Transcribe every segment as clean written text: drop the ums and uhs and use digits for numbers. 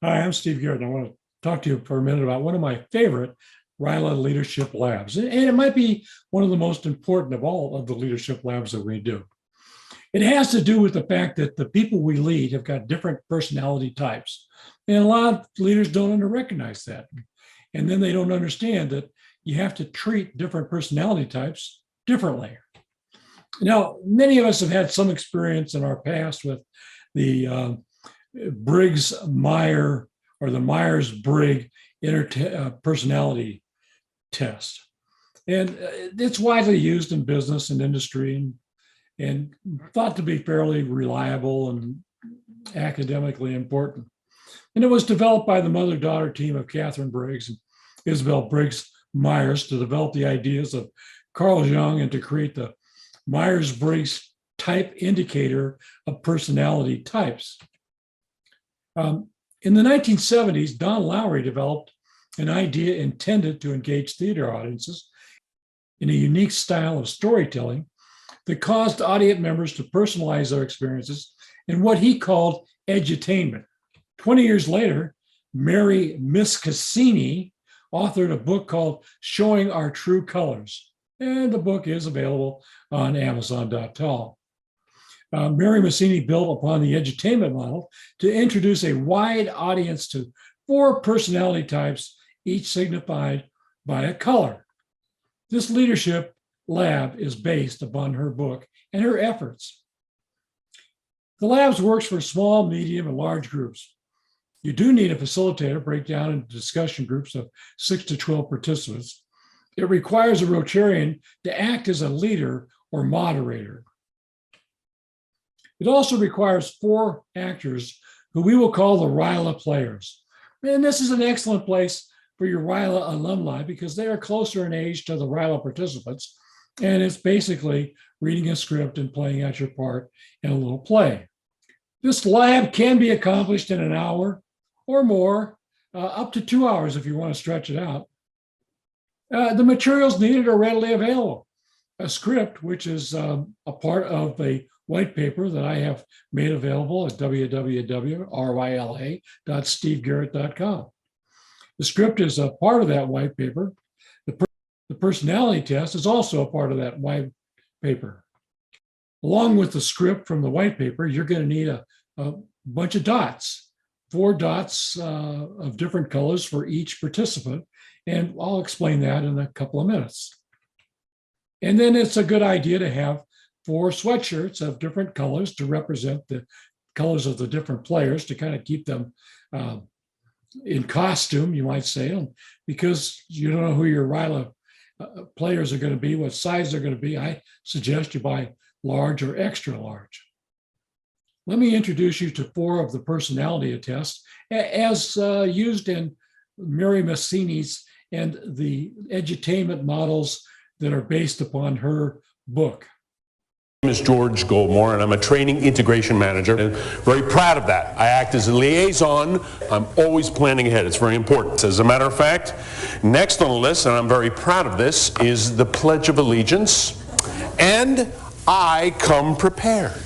Hi, I'm Steve Garrett, and I want to talk to you for a minute about one of my favorite RILA leadership labs. And it might be one of the most important of all of the leadership labs that we do. It has to do with the fact that the people we lead have got different personality types. And a lot of leaders don't recognize that. And then they don't understand that you have to treat different personality types differently. Now, many of us have had some experience in our past with the Briggs-Myers or the Myers-Briggs personality test. And it's widely used in business and industry and thought to be fairly reliable and academically important. And it was developed by the mother-daughter team of Catherine Briggs and Isabe1 Briggs-Myers to develop the ideas of Carl Jung and to create the Myers-Briggs type indicator of personality types. In the 1970s, Don Lowry developed an idea intended to engage theater audiences in a unique style of storytelling that caused audience members to personalize their experiences in what he called edutainment. 20 years later, Mary Miskassini authored a book called Showing Our True Colors, and the book is available on Amazon.com. Mary Massini built upon the edutainment model to introduce a wide audience to 4 personality types, each signified by a color. This leadership lab is based upon her book and her efforts. The labs works for small, medium, and large groups. You do need a facilitator, break down into discussion groups of 6 to 12 participants. It requires a Rotarian to act as a leader or moderator. It also requires 4 actors who we will call the RILA players. And this is an excellent place for your RILA alumni because they are closer in age to the RILA participants. And it's basically reading a script and playing out your part in a little play. This lab can be accomplished in an hour or more, up to 2 hours if you want to stretch it out. The materials needed are readily available. A script, which is a part of a white paper that I have made available at www.ryla.stevegarrett.com. The script is a part of that white paper. The personality test is also a part of that white paper. Along with the script from the white paper, you're going to need a bunch of dots, 4 dots of different colors for each participant. And I'll explain that in a couple of minutes. And then it's a good idea to have 4 sweatshirts of different colors to represent the colors of the different players to kind of keep them in costume, you might say, because you don't know who your RILA players are going to be, what size they're going to be. I suggest you buy large or extra large. Let me introduce you to 4 of the personality tests as used in Mary Massini's and the edutainment models that are based upon her book. My name is George Goldmore, and I'm a training integration manager, and very proud of that. I act as a liaison. I'm always planning ahead. It's very important. As a matter of fact, next on the list, and I'm very proud of this, is the Pledge of Allegiance, and I come prepared.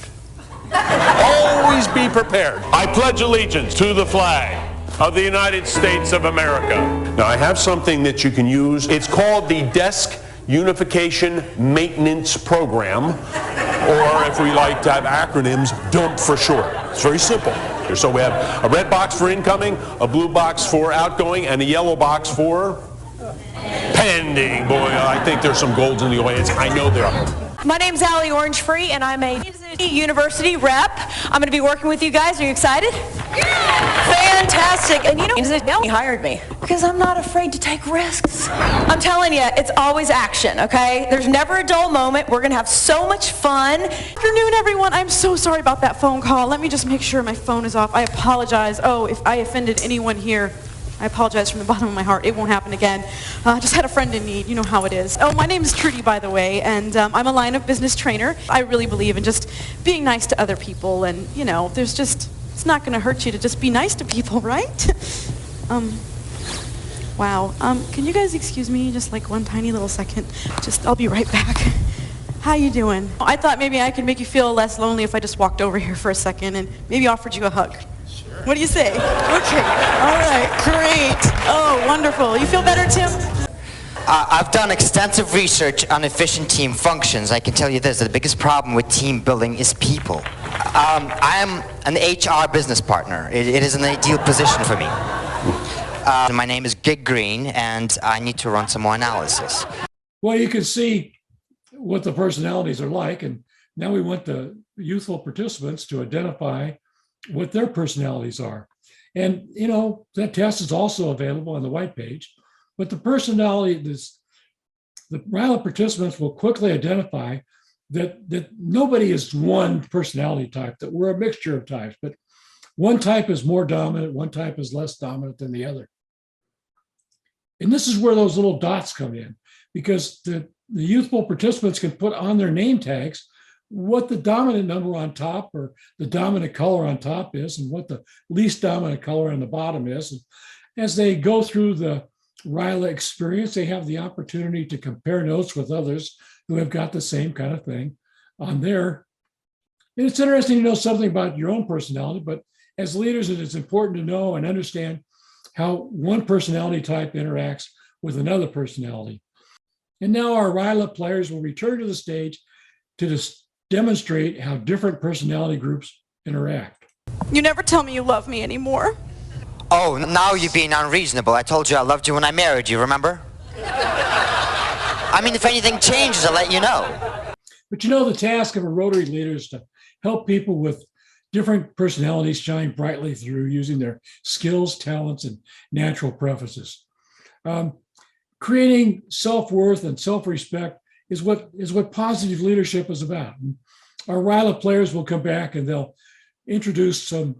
Always be prepared. I pledge allegiance to the flag of the United States of America. Now, I have something that you can use. It's called the Desk Unification Maintenance Program, or if we like to have acronyms, DUMP for short. It's very simple. So we have a red box for incoming, a blue box for outgoing, and a yellow box for pending. Boy, I think there's some golds in the audience. I know there are. My name's Allie Orangefree, and I'm a university rep. I'm going to be working with you guys. Are you excited? Yeah! Fantastic. And you know, he hired me because I'm not afraid to take risks. I'm telling you, it's always action, okay? There's never a dull moment. We're going to have so much fun. Good afternoon, everyone. I'm so sorry about that phone call. Let me just make sure my phone is off. I apologize. Oh, if I offended anyone here, I apologize from the bottom of my heart. It won't happen again. Just had a friend in need. You know how it is. Oh, my name is Trudy, by the way, and I'm a line of business trainer. I really believe in just being nice to other people, and, you know, there's just, it's not going to hurt you to just be nice to people, right? Wow. Can you guys excuse me just like one tiny little second? I'll be right back. How you doing? I thought maybe I could make you feel less lonely if I just walked over here for a second and maybe offered you a hug. Sure. What do you say? Okay. All right. Great. Oh, wonderful. You feel better, Tim? I've done extensive research on efficient team functions. I can tell you this, the biggest problem with team building is people. I am an HR business partner. It is an ideal position for me. My name is Gig Green, and I need to run some more analysis. Well, you can see what the personalities are like, and now we want the youthful participants to identify what their personalities are. And, you know, that test is also available on the white page, but the RILA participants will quickly identify that nobody is one personality type, that we're a mixture of types, but one type is more dominant, one type is less dominant than the other. And this is where those little dots come in, because the youthful participants can put on their name tags what the dominant number on top or the dominant color on top is and what the least dominant color on the bottom is. And as they go through the RILA experience, they have the opportunity to compare notes with others who have got the same kind of thing on there. And it's interesting to know something about your own personality, but as leaders, it is important to know and understand how one personality type interacts with another personality. And now our RILA players will return to the stage to demonstrate how different personality groups interact. You never tell me you love me anymore. Oh, now you're being unreasonable. I told you I loved you when I married you, remember? I mean, if anything changes, I'll let you know. But you know, the task of a Rotary leader is to help people with different personalities shine brightly through using their skills, talents, and natural preferences. Creating self-worth and self-respect is what positive leadership is about. And our RILA players will come back and they'll introduce some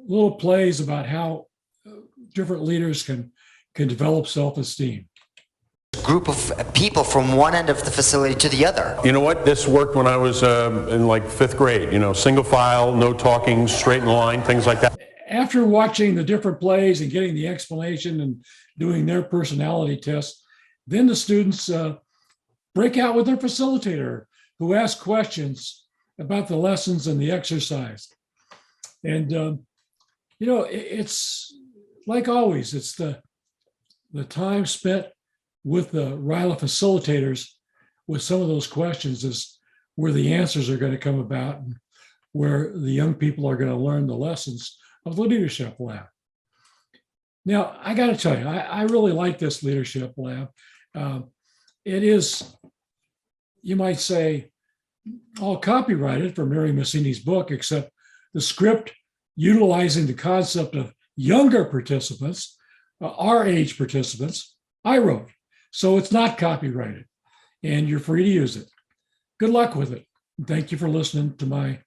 little plays about how different leaders can develop self-esteem. Group of people from one end of the facility to the other. You know what? This worked when I was in like 5th grade. You know, single file, no talking, straight in line, things like that. After watching the different plays and getting the explanation and doing their personality tests, then the students break out with their facilitator who asks questions about the lessons and the exercise. And, you know, it's like always, it's the time spent with the RILA facilitators with some of those questions is where the answers are going to come about and where the young people are going to learn the lessons of the leadership lab. Now, I got to tell you, I really like this leadership lab. It is, you might say, all copyrighted for Mary Massini's book, except the script utilizing the concept of younger participants, our age participants, I wrote. So it's not copyrighted and you're free to use it. Good luck with it. And thank you for listening to my